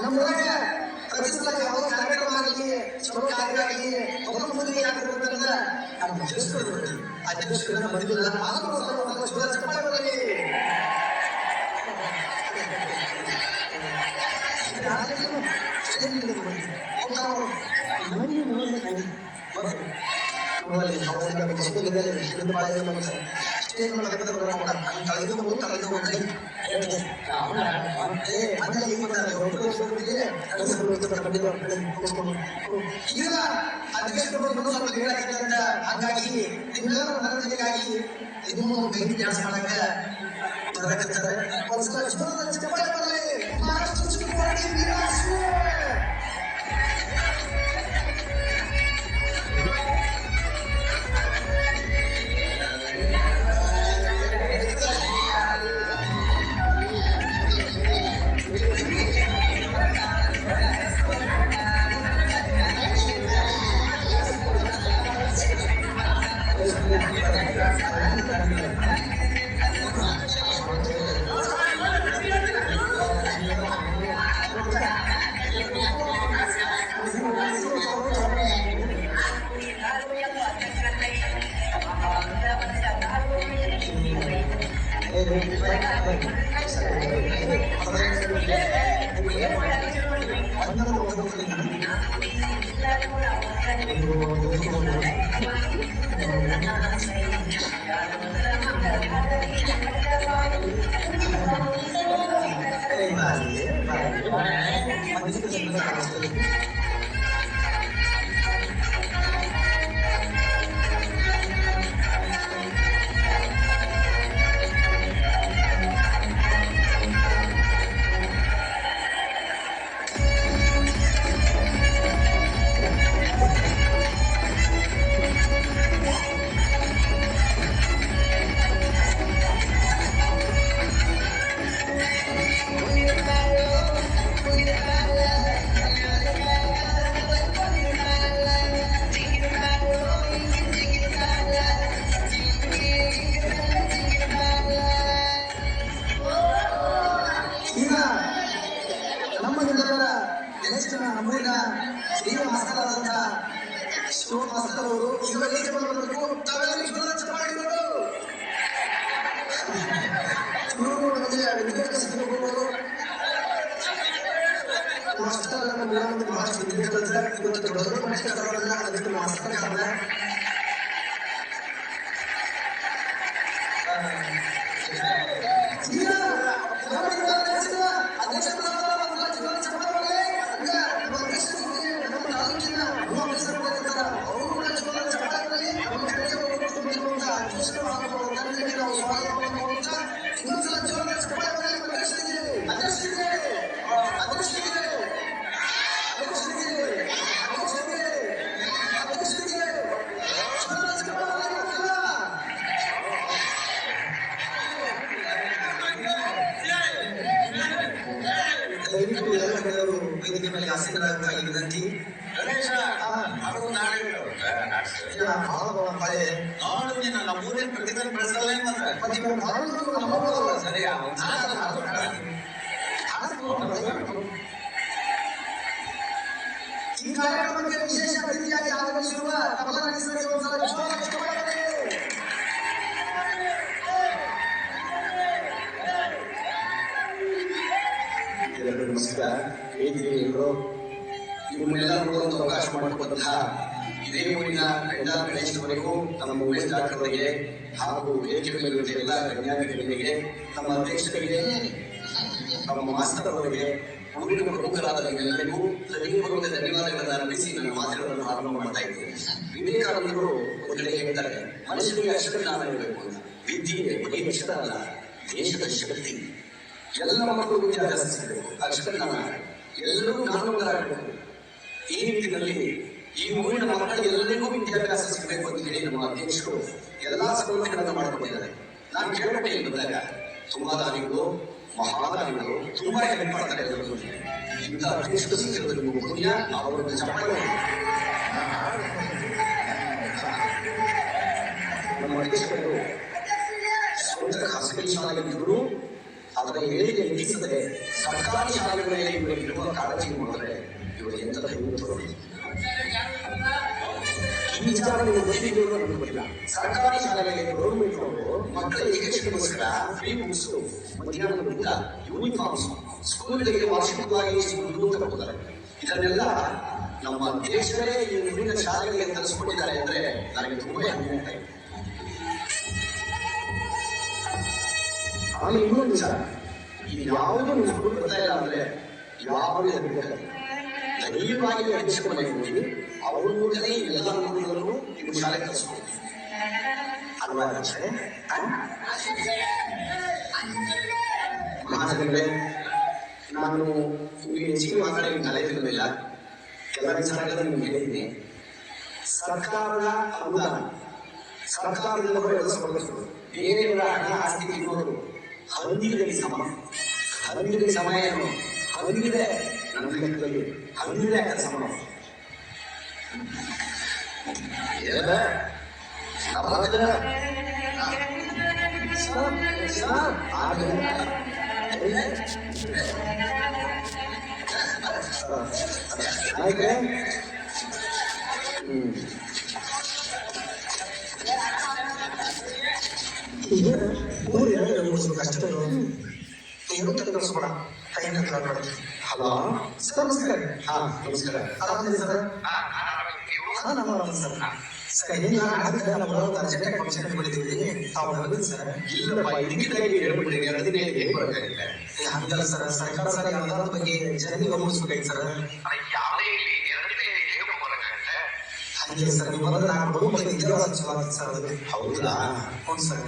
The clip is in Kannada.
ನಮ್ಮ ಪ್ರತಿಸಲ ಯಾವ ಕಾರ್ಯಕ್ರಮ ಆಗಲಿ ಚಲೋ ಕಾರ್ಯ ಆಗಲಿ ಮೊದಲು ಮುಂದೆ ಯಾಕಿರುತ್ತಂದ್ರ ನಮ್ಮ ಅಧ್ಯಕ್ಷರನ್ನ ಬಂದಿಲ್ಲ ಈಗ ಹಾಗಾಗಿ ನಿಮ್ಮೆಲ್ಲರ ಮನರಂಜನೆಗಾಗಿ ಇದನ್ನು ಬೇರೆ ಕೆಲಸ ಮಾಡಕ್ಕೆ ಬರಕತ್ತಾರೆ. ಈ ಕಾರ್ಯಕ್ರಮಕ್ಕೆ ವಿಶೇಷ ಅತಿಥಿಯಾಗಿ ಆಗಮಿಸಿರುವ ಎಲ್ಲರಿಗೂ ನಮಸ್ಕಾರ. ಹೇಗಿದ್ದೀರಿ? ನಿಮ್ಮನ್ನೆಲ್ಲ ನೋಡುವಂತ ಅವಕಾಶ ಮಾಡಿಕೊಟ್ಟಂತಹ ಇದೇ ಊರಿನ ಎಲ್ಲ ಗಣೇಶವರೆಗೂ ನಮ್ಮ ಉಮೇಶ್ ಡಾಕ್ಟರ್ ಅವರಿಗೆ ಹಾಗೂ ವೇದಿಕೆ ಮೇಲಿರುವ ಎಲ್ಲ ಗಣ್ಯಾತಿಗಳಿಗೆ, ನಮ್ಮ ಅಧ್ಯಕ್ಷರಿಗೆ, ನಮ್ಮ ಮಾಸ್ತರ್ ಅವರಿಗೆ, ಊರಿನ ಪ್ರಮುಖರಾದ ನಿಮ್ಮೆಲ್ಲರಿಗೂ ಹೃದಯಪೂರ್ವಕ ಧನ್ಯವಾದಗಳನ್ನು ಅರ್ಪಿಸಿ ನನ್ನ ಮಾತುಗಳನ್ನು ಆರಂಭ ಮಾಡ್ತಾ ಇದ್ದೇನೆ. ವಿವೇಕಾನಂದರು ಮೊದಲೇ ಹೇಳ್ತಾರೆ, ಮನುಷ್ಯನಿಗೆ ಅಕ್ಷರಜ್ಞಾನ ಇರಬೇಕು. ವಿದ್ಯೆ ಬರೀ ಅಕ್ಷರ ಅಲ್ಲ, ದೇಶದ ಶಕ್ತಿ. ಎಲ್ಲ ಮಕ್ಕಳು ವಿದ್ಯಾಭ್ಯಾಸ ಸಿಗಬೇಕು, ಅಕ್ಷರಜ್ಞಾನ ಎಲ್ಲರೂ ಜ್ಞಾನವಂತರಾಗಬೇಕು. ಈ ನಿಟ್ಟಿನಲ್ಲಿ ಈ ಊರಿನ ಮಕ್ಕಳಿಗೆಲ್ಲರಿಗೂ ವಿದ್ಯಾಭ್ಯಾಸ ಸಿಗಬೇಕು ಅಂತ ಹೇಳಿ ನಮ್ಮ ಅಧ್ಯಕ್ಷರು ಎಲ್ಲಾ ಸೌಲಭ್ಯಗಳನ್ನು ಮಾಡಿಕೊಂಡಿದ್ದಾರೆ. ನಾನು ಕೇಳಬೇಕು ಎಂಬುದಾಗ ತುಂಬಾ ದಾನಿಗಳು, ಮಹಾದಾನಿಗಳು ತುಂಬಾ ಹೆಲ್ಪ್ ಮಾಡ್ತಾರೆ ಎಲ್ಲರೂ. ಇಂಥ ಅಧ್ಯಕ್ಷರು ಸಿಕ್ಕಿರೋದು ನಿಮ್ಮ ಪುಣ್ಯ. ಅವರನ್ನು ಚಪ್ಪಾಳೆ ನಮ್ಮ ಅಧ್ಯಕ್ಷರು ಸ್ವಂತ ಖಾಸಗಿ ಶಾಲೆಗಳಿದ್ರು, ಅದರ ಅವರ ಹೇಳಿಕೆ ನಿಲ್ಲಿಸದೆ ಸರ್ಕಾರಿ ಶಾಲೆಗಳಲ್ಲಿ ಇವರಿಗಿರುವ ಕಾಳಜಿ ನೋಡಿದ್ರೆ ಇವರು ಎಂತ ದೈವತರು. ಈ ವಿಚಾರ ನೀವು ಗೊತ್ತಿದೆಯೋ ನನಗೆ ಗೊತ್ತಿಲ್ಲ. ಸರ್ಕಾರಿ ಶಾಲೆಗಳಿಗೆ ಗೌರ್ಮೆಂಟ್ ಅವರು ಮಕ್ಕಳ ಎಜುಕೇಶನ್ಗೋಸ್ಕರ ಫ್ರೀ ಬುಕ್ಸ್, ಮಧ್ಯಾಹ್ನದ ಊಟ, ಯೂನಿಫಾರ್ಮ್ಸ್, ಸ್ಕೂಲ್ಗಳಿಗೆ ವಾರ್ಷಿಕವಾಗಿ ದುಡ್ಡು ತಗೊಳ್ತಾರೆ. ಇದನ್ನೆಲ್ಲ ನಮ್ಮ ದೇಶದಲ್ಲೇ ಈ ವಿಭಿನ್ನ ಶಾಲೆಗಳಿಗೆ ತರಿಸ್ಕೊಂಡಿದ್ದಾರೆ ಅಂದ್ರೆ ನನಗೆ ತುಂಬಾ ಹೆಮ್ಮೆ ಆಗ್ತಾ ಇದೆ. ಆಮೇಲೆ ಇನ್ನೊಂದು ವಿಚಾರ, ಇದು ಯಾವುದೂ ನೀವು ಸ್ಕೂಲ್ ಬರ್ತಾ ಇಲ್ಲ ಅಂದ್ರೆ ಯಾವಾಗಲೂ ಇರಬೇಕು. ಧೈರ್ಯವಾಗಿ ಅಧ್ಯಕ್ಷ ಮನೆಗೆ ಹೋಗಿ ಅವ್ರ ಮೂಲಕನೇ ಎಲ್ಲ ಮಕ್ಕಳನ್ನು ನಿಮ್ಮ ಶಾಲೆಗೆ ಕಳಿಸ್ಬೋದು ಅಲ್ವಾ ಅಧ್ಯಕ್ಷರೇ? ಮಹಾಜನಗಳೇ, ನಾನು ನಿಮಗೆ ಹೆಚ್ಚಿಗೆ ಮಾತಾಡಿ ಕಲಿತಿರಲಿಲ್ಲ. ಕೆಲ ವಿಚಾರಗಳನ್ನು ನಿಮ್ಗೆ ಹೇಳಿದ್ದೀನಿ. ಸರ್ಕಾರದ ಅನುದಾನ, ಸರ್ಕಾರದಿಂದ ಬಳಸಬಹುದು. ಬೇರೆಯವರ ಹಣ ಆಸ್ತಿ ಇರುವುದು ಹಂದಿಗಳಿಗೆ ಸಮ. ಹಂದಿಗಳಿಗೆ ಸಮಯ ಏನು? ಹಂದಿದೆ ನನ್ನ ಲೆಕ್ಕದಲ್ಲಿ ಹಂದಿದೆ ಸಮ. ಆಯ್ಕೆ ಕಷ್ಟ ಏನು ತಲೆಗೆಡಿಸ್ಬೇಡ. ಟೈಮ್ ಹಲೋ ಸರ್, ನಮಸ್ಕಾರ. ಹಾ ನಮಸ್ಕಾರ. ಆರಾಮಿದೆ ಸರ್? ಹಾ ನಾವು ಆರಾಮ ಸರ್. ಸರ್ ಇಲ್ಲ ಅರ್ಜೆಂಟಾಗಿ ಫಂಕ್ಷನ್ ಮಾಡಿದ್ದೀವಿ. ತಾವು ಬರಬೇಕು ಸರ್? ಇಲ್ಲಪ್ಪ, ಇದಕ್ಕಾಗಿ ಹೇಳ್ಬಿಟ್ಟಿದ್ದೀನಿ. ಅದನ್ನೇ ಹೇಗೆ ಬರಬೇಕಾಗಿದೆ? ಹಂಗಲ್ಲ ಸರ್, ಸರ್ಕಾರ ಸರ್ ಅನುದಾನದ ಬಗ್ಗೆ ಜನರಿಗೆ ಗಮನಿಸ್ಬೇಕಾಗಿ ಸರ್. ಹಂಗೆ ಸರ್, ನೀವು ಬಂದ್ರೆ ನಾನು ಬರೋ ಬಗ್ಗೆ ವಿದ್ಯಾಭ್ಯಾಸ ಚಲೋ ಆಗ್ತದೆ ಸರ್. ಅದು ಹೌದಾ? ಹೌದು ಸರ್.